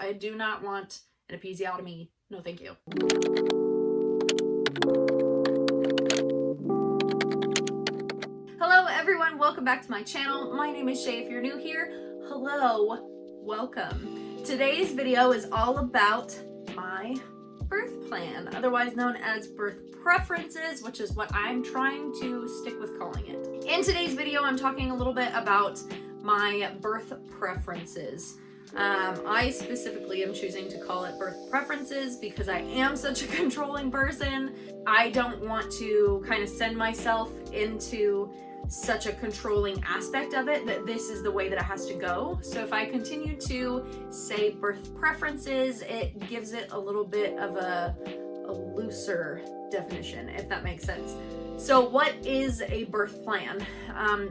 I do not want an episiotomy. No, thank you. Hello everyone, welcome back to my channel. My name is Shay. If you're new here, hello, welcome. Today's video is all about my birth plan, otherwise known as birth preferences, which is what I'm trying to stick with calling it. In today's video, I'm talking a little bit about my birth preferences. I specifically am choosing to call it birth preferences because I am such a controlling person. I don't want to kind of send myself into such a controlling aspect of it that this is the way that it has to go. So if I continue to say birth preferences, it gives it a little bit of a looser definition, if that makes sense. So what is a birth plan?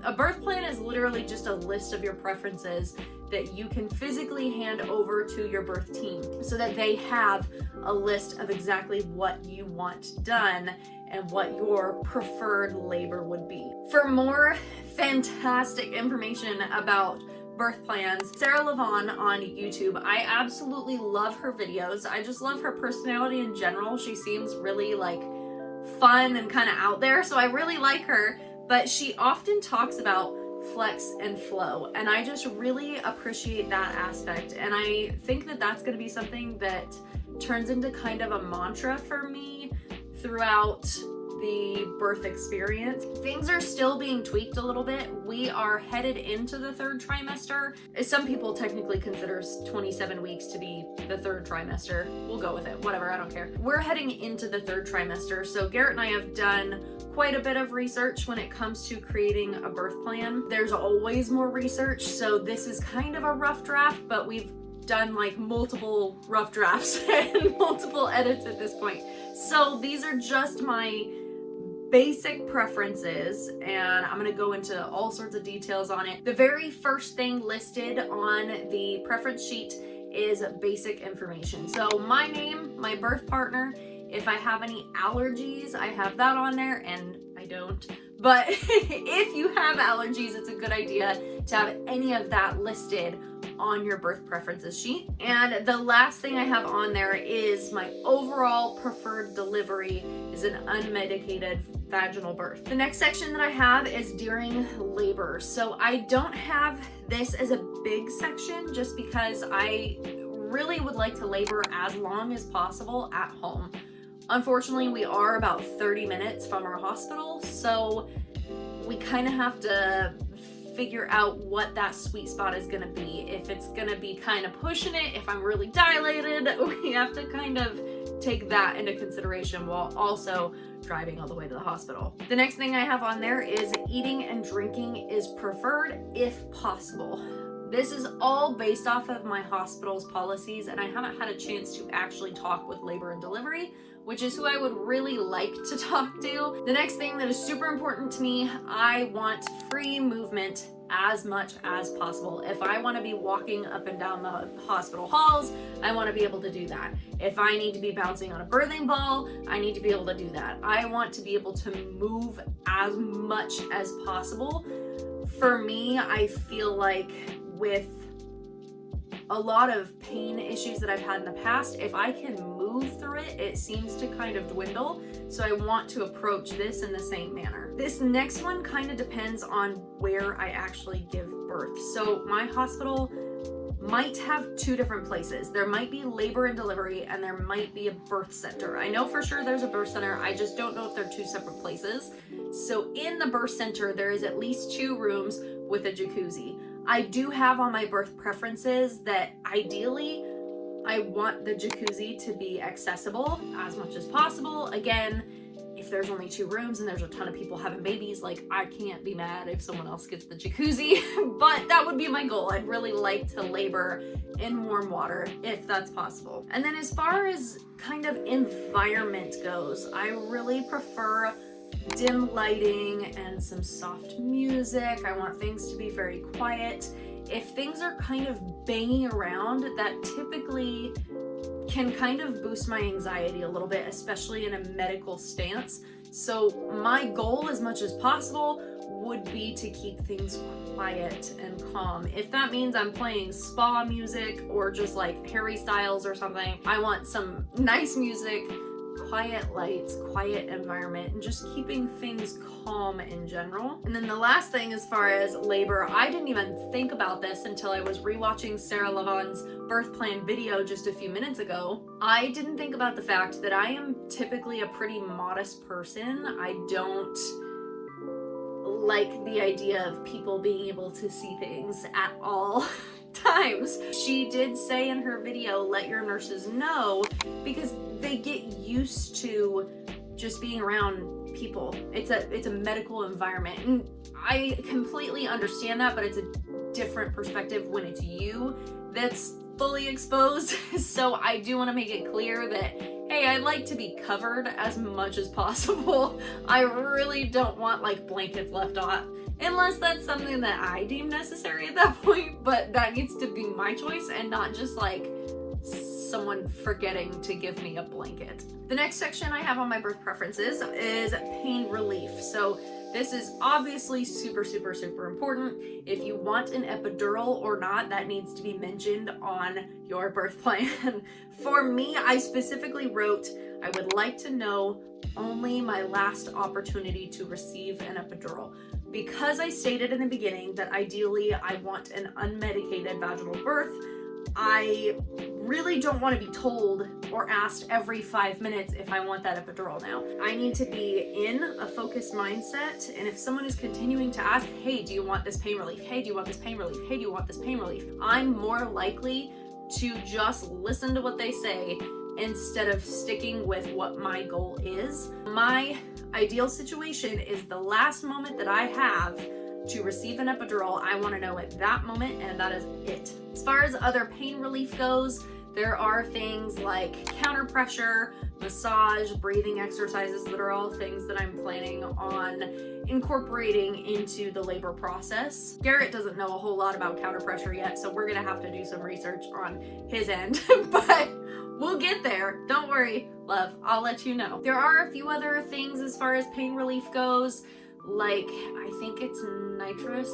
A birth plan is literally just a list of your preferences that you can physically hand over to your birth team so that they have a list of exactly what you want done and what your preferred labor would be. For more fantastic information about birth plans, Sarah Levon on YouTube. I absolutely love her videos. I just love her personality in general. She seems really like fun and kind of out there, so I really like her, but she often talks about flex and flow, and I just really appreciate that aspect, and I think that that's going to be something that turns into kind of a mantra for me throughout the birth experience. Things are still being tweaked a little bit. We are headed into the third trimester. Some people technically consider 27 weeks to be the third trimester. We'll go with it, whatever, I don't care. We're heading into the third trimester, so Garrett and I have done quite a bit of research when it comes to creating a birth plan. There's always more research, so this is kind of a rough draft, but we've done like multiple rough drafts and multiple edits at this point. So these are just my basic preferences, and I'm going to go into all sorts of details on it. The very first thing listed on the preference sheet is basic information. So my name, my birth partner, if I have any allergies, I have that on there, and I don't. But if you have allergies, it's a good idea to have any of that listed on your birth preferences sheet. And the last thing I have on there is my overall preferred delivery is an unmedicated vaginal birth. The next section that I have is during labor. So I don't have this as a big section just because I really would like to labor as long as possible at home. Unfortunately, we are about 30 minutes from our hospital, so we kind of have to figure out what that sweet spot is going to be. If it's going to be kind of pushing it, if I'm really dilated, we have to kind of take that into consideration while also driving all the way to the hospital. The next thing I have on there is eating and drinking is preferred if possible. This is all based off of my hospital's policies, and I haven't had a chance to actually talk with labor and delivery, which is who I would really like to talk to. The next thing that is super important to me, I want free movement as much as possible. If I want to be walking up and down the hospital halls, I want to be able to do that. If I need to be bouncing on a birthing ball, I need to be able to do that. I want to be able to move as much as possible. For me, I feel like with a lot of pain issues that I've had in the past, if I can move through it, it seems to kind of dwindle. So I want to approach this in the same manner. This next one kind of depends on where I actually give birth. So my hospital might have two different places. There might be labor and delivery, and there might be a birth center. I know for sure there's a birth center. I just don't know if they're two separate places. So in the birth center, there is at least 2 rooms with a jacuzzi. I do have on my birth preferences that ideally I want the jacuzzi to be accessible as much as possible. Again, if there's only 2 rooms and there's a ton of people having babies, like I can't be mad if someone else gets the jacuzzi, but that would be my goal. I'd really like to labor in warm water if that's possible. And then as far as kind of environment goes, I really prefer dim lighting and some soft music. I want things to be very quiet. If things are kind of banging around, that typically can kind of boost my anxiety a little bit, especially in a medical stance. So my goal as much as possible would be to keep things quiet and calm. If that means I'm playing spa music or just like Harry Styles or something, I want some nice music, quiet lights, quiet environment, and just keeping things calm in general. And then the last thing, as far as labor, I didn't even think about this until I was rewatching Sarah Lavon's birth plan video just a few minutes ago. I didn't think about the fact that I am typically a pretty modest person. I don't like the idea of people being able to see things at all times. She did say in her video, let your nurses know, because they get used to just being around people. It's a medical environment, and I completely understand that, but it's a different perspective when it's you that's fully exposed. So I do want to make it clear that, hey, I like to be covered as much as possible. I really don't want like blankets left off, unless that's something that I deem necessary at that point, but that needs to be my choice and not just like someone forgetting to give me a blanket. The next section I have on my birth preferences is pain relief. So this is obviously super, super, super important. If you want an epidural or not, that needs to be mentioned on your birth plan. For me, I specifically wrote, I would like to know only my last opportunity to receive an epidural. Because I stated in the beginning that ideally I want an unmedicated vaginal birth, I really don't want to be told or asked every 5 minutes if I want that epidural now. I need to be in a focused mindset, and if someone is continuing to ask, hey, do you want this pain relief? Hey, do you want this pain relief? Hey, do you want this pain relief? I'm more likely to just listen to what they say instead of sticking with what my goal is. My ideal situation is the last moment that I have to receive an epidural. I want to know at that moment, and that is it. As far as other pain relief goes, there are things like counter pressure, massage, breathing exercises that are all things that I'm planning on incorporating into the labor process. Garrett doesn't know a whole lot about counter pressure yet, so we're gonna have to do some research on his end, but we'll get there. Don't worry, love, I'll let you know. There are a few other things as far as pain relief goes, like I think it's nitrous.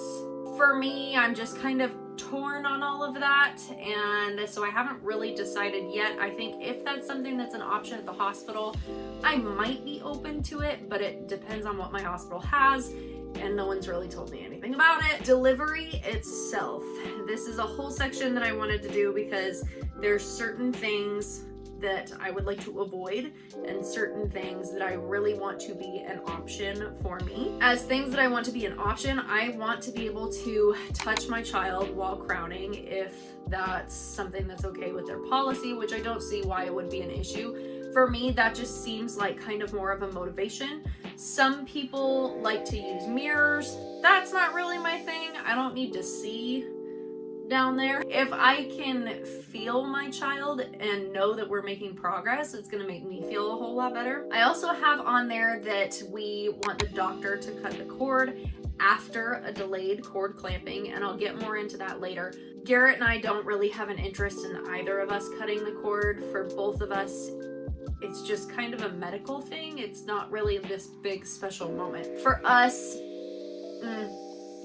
For me, I'm just kind of torn on all of that, and so I haven't really decided yet. I think if that's something that's an option at the hospital, I might be open to it, but it depends on what my hospital has, and no one's really told me anything about it. Delivery itself. This is a whole section that I wanted to do because there's certain things that I would like to avoid and certain things that I really want to be an option for me. As things that I want to be an option, I want to be able to touch my child while crowning if that's something that's okay with their policy, which I don't see why it would be an issue. For me, that just seems like kind of more of a motivation. Some people like to use mirrors. That's not really my thing. I don't need to see down there. If I can feel my child and know that we're making progress, it's gonna make me feel a whole lot better. I also have on there that we want the doctor to cut the cord after a delayed cord clamping, and I'll get more into that later. Garrett and I don't really have an interest in either of us cutting the cord. For both of us, it's just kind of a medical thing. It's not really this big special moment. For us,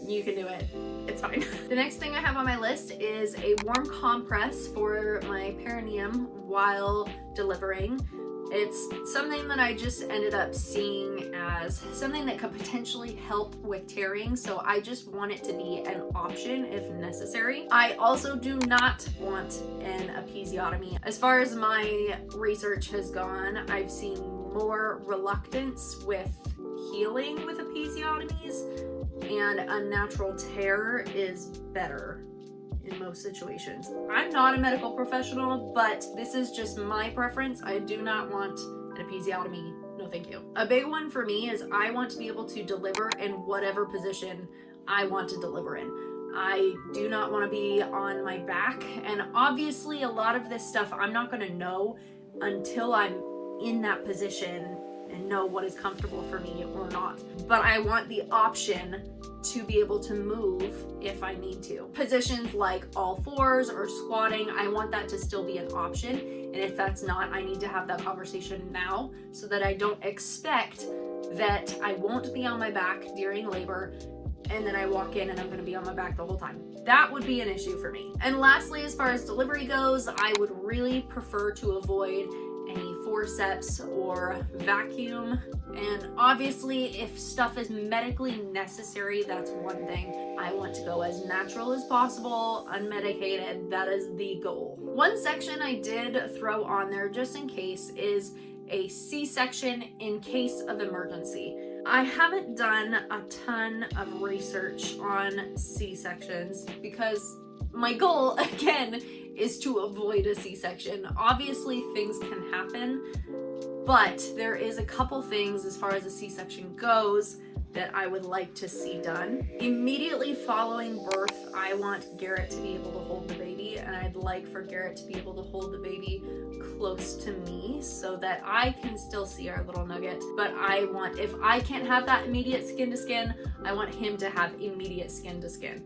you can do it. It's fine. The next thing I have on my list is a warm compress for my perineum while delivering. It's something that I just ended up seeing as something that could potentially help with tearing, so I just want it to be an option if necessary. I also do not want an episiotomy. As far as my research has gone, I've seen more reluctance with healing with episiotomies, and unnatural tear is better in most situations. I'm not a medical professional, but this is just my preference. I do not want an episiotomy. No, thank you. A big one for me is I want to be able to deliver in whatever position I want to deliver in. I do not want to be on my back, and obviously a lot of this stuff I'm not going to know until I'm in that position and know what is comfortable for me or not. But I want the option to be able to move if I need to. Positions like all fours or squatting, I want that to still be an option. And if that's not, I need to have that conversation now so that I don't expect that I won't be on my back during labor, and then I walk in and I'm going to be on my back the whole time. That would be an issue for me. And lastly, as far as delivery goes, I would really prefer to avoid any forceps or vacuum. And obviously, if stuff is medically necessary, that's one thing. I want to go as natural as possible, unmedicated. That is the goal. One section I did throw on there just in case is a C-section in case of emergency. I haven't done a ton of research on C-sections because my goal, again, is to avoid a C-section. Obviously, things can happen, but there is a couple things as far as a C-section goes that I would like to see done. Immediately following birth, I want Garrett to be able to hold the baby, and I'd like for Garrett to be able to hold the baby close to me so that I can still see our little nugget. But I want, if I can't have that immediate skin to skin, I want him to have immediate skin to skin.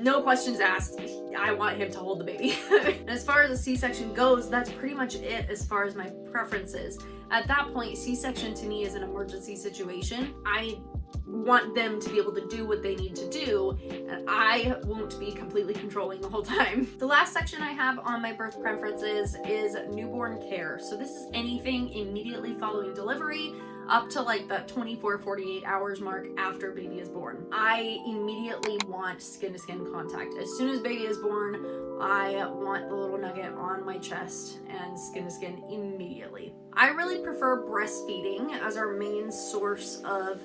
No questions asked, I want him to hold the baby. And as far as a C-section goes, that's pretty much it as far as my preferences. At that point, C-section to me is an emergency situation. I want them to be able to do what they need to do, and I won't be completely controlling the whole time. The last section I have on my birth preferences is newborn care. So this is anything immediately following delivery up to like the 24-48 hours mark after baby is born. I immediately want skin to skin contact. As soon as baby is born, I want the little nugget on my chest and skin to skin immediately. I really prefer breastfeeding as our main source of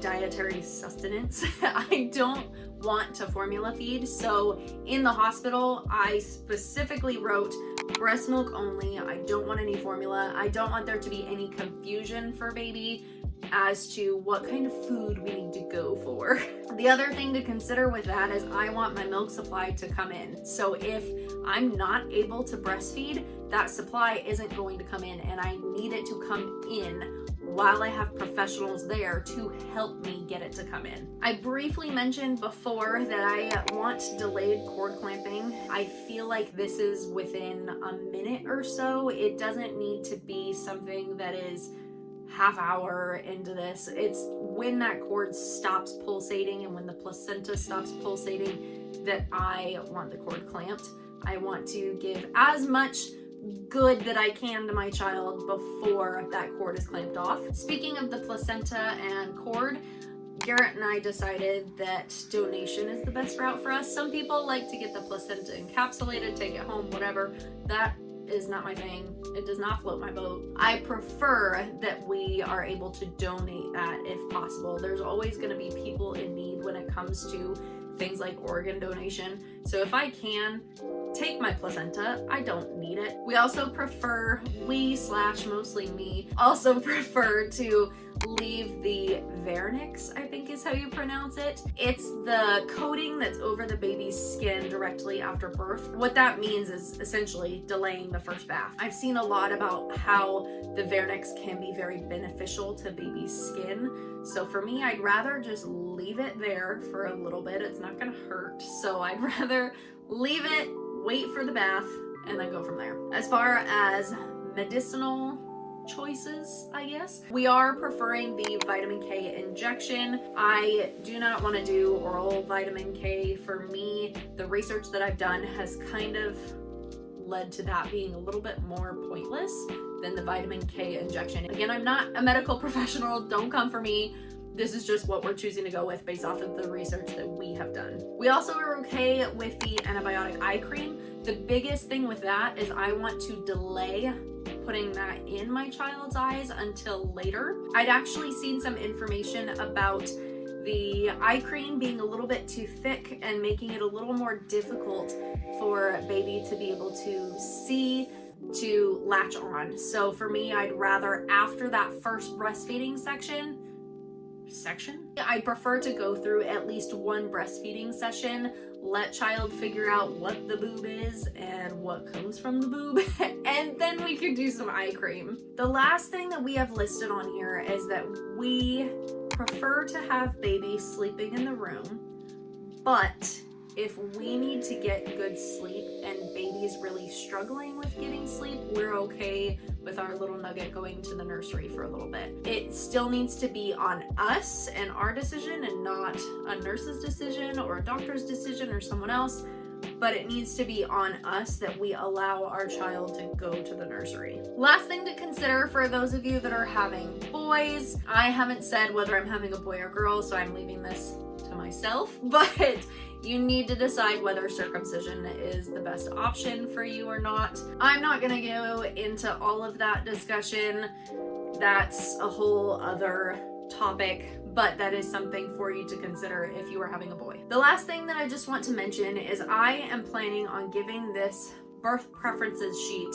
dietary sustenance. I don't want to formula feed, so in the hospital I specifically wrote breast milk only. I don't want any formula. I don't want there to be any confusion for baby as to what kind of food we need to go for. The other thing to consider with that is I want my milk supply to come in. So if I'm not able to breastfeed, that supply isn't going to come in, and I need it to come in while I have professionals there to help me get it to come in. I briefly mentioned before that I want delayed cord clamping. I feel like this is within a minute or so. It doesn't need to be something that is half hour into this. It's when that cord stops pulsating and when the placenta stops pulsating that I want the cord clamped. I want to give as much good that I can to my child before that cord is clamped off. Speaking of the placenta and cord, Garrett and I decided that donation is the best route for us. Some people like to get the placenta encapsulated, take it home, whatever. That is not my thing. It does not float my boat. I prefer that we are able to donate that if possible. There's always going to be people in need when it comes to things like organ donation. So if I can take my placenta, I don't need it. We also prefer, mostly me, also prefer to leave the vernix, I think is how you pronounce it. It's the coating that's over the baby's skin directly after birth. What that means is essentially delaying the first bath. I've seen a lot about how the vernix can be very beneficial to baby's skin. So for me, I'd rather just leave it there for a little bit. It's not gonna hurt. So I'd rather leave it, wait for the bath, and then go from there. As far as medicinal choices, I guess, we are preferring the vitamin K injection. I do not want to do oral vitamin K. For me, the research that I've done has kind of led to that being a little bit more pointless than the vitamin K injection. Again, I'm not a medical professional. Don't come for me. This is just what we're choosing to go with based off of the research that we have done. We also are okay with the antibiotic eye cream. The biggest thing with that is I want to delay putting that in my child's eyes until later. I'd actually seen some information about the eye cream being a little bit too thick and making it a little more difficult for baby to be able to see, to latch on. So for me, I'd rather after that first breastfeeding section, I prefer to go through at least one breastfeeding session, let child figure out what the boob is and what comes from the boob, and then we can do some eye cream. The last thing that we have listed on here is that we prefer to have baby sleeping in the room, but if we need to get good sleep and baby's really struggling with getting sleep, we're okay with our little nugget going to the nursery for a little bit. It still needs to be on us and our decision and not a nurse's decision or a doctor's decision or someone else, but it needs to be on us that we allow our child to go to the nursery. Last thing to consider for those of you that are having boys, I haven't said whether I'm having a boy or girl, so I'm leaving this to myself, but you need to decide whether circumcision is the best option for you or not. I'm not gonna go into all of that discussion. That's a whole other topic, but that is something for you to consider if you are having a boy. The last thing that I just want to mention is I am planning on giving this birth preferences sheet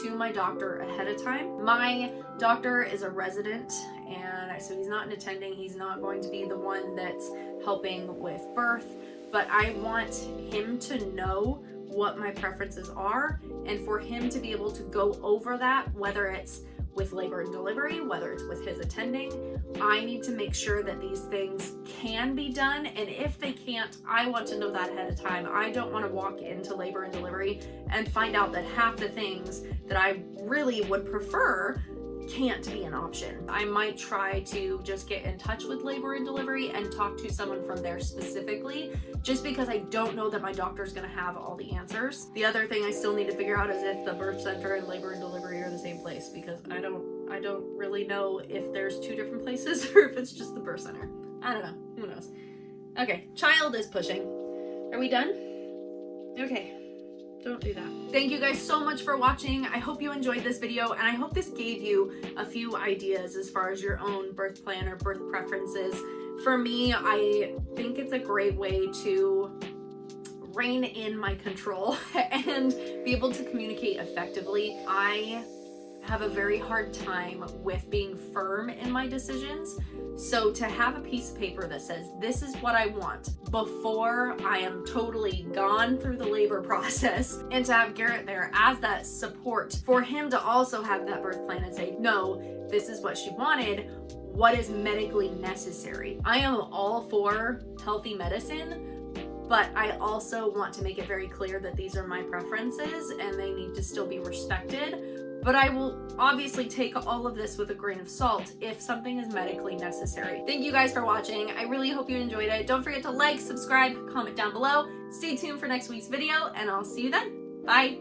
to my doctor ahead of time. My doctor is a resident, and so he's not an attending. He's not going to be the one that's helping with birth, but I want him to know what my preferences are and for him to be able to go over that, whether it's with labor and delivery, whether it's with his attending. I need to make sure that these things can be done, and if they can't, I want to know that ahead of time. I don't want to walk into labor and delivery and find out that half the things that I really would prefer can't be an option. I might try to just get in touch with labor and delivery and talk to someone from there specifically, just because I don't know that my doctor's gonna have all the answers. The other thing I still need to figure out is if the birth center and labor and delivery are the same place, because I don't really know if there's two different places or if it's just the birth center. I don't know, who knows. Okay, child is pushing. Are we done? Okay. Don't do that. Thank you guys so much for watching. I hope you enjoyed this video, and I hope this gave you a few ideas as far as your own birth plan or birth preferences. For me, I think it's a great way to rein in my control and be able to communicate effectively. I have a very hard time with being firm in my decisions. So to have a piece of paper that says, this is what I want before I am totally gone through the labor process, and to have Garrett there as that support for him to also have that birth plan and say, no, this is what she wanted. What is medically necessary? I am all for healthy medicine, but I also want to make it very clear that these are my preferences and they need to still be respected. But I will obviously take all of this with a grain of salt if something is medically necessary. Thank you guys for watching. I really hope you enjoyed it. Don't forget to like, subscribe, comment down below. Stay tuned for next week's video, and I'll see you then. Bye.